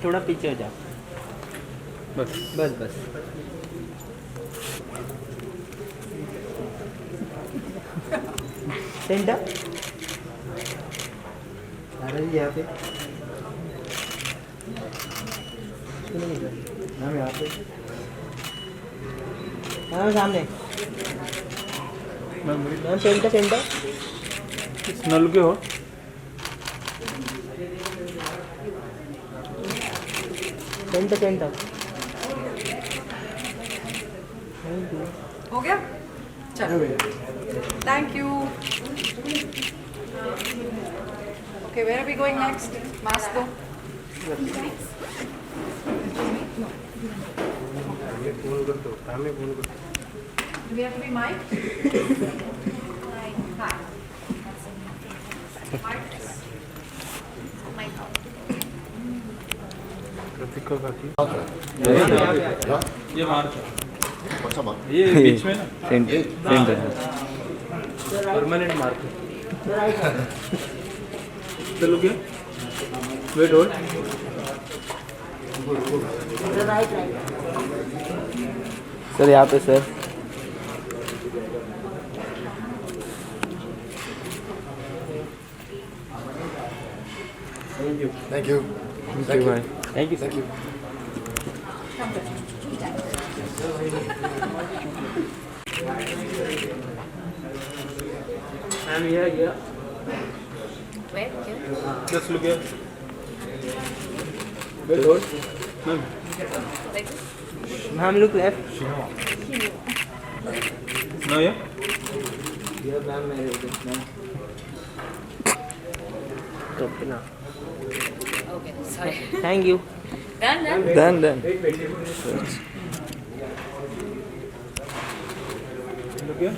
थोड़ा पीछे हो जाओ. बस. बस. सेंटर. दादाजी यहाँ पे. मैम यहाँ पे. मैम सामने. Ma'am centre. नल के हो. सेंटर. हो गया चलो thank you okay where are we going next mask दो Do we have to be mic? Hi. Prateek का की. ये मार्क ये बीच में ना. Centre permanent mark. चलो क्या. Wait hold. सर यहाँ पे सर. थैंक यू भाई. Thank you. Ma'am here. Where? Just look here. Wait, hold. Ma'am. Like this? Ma'am look left. Now yeah. Here ma'am मेरे उधर मैम. ना. Okay, sorry. Thank you. Done. Done. Look here.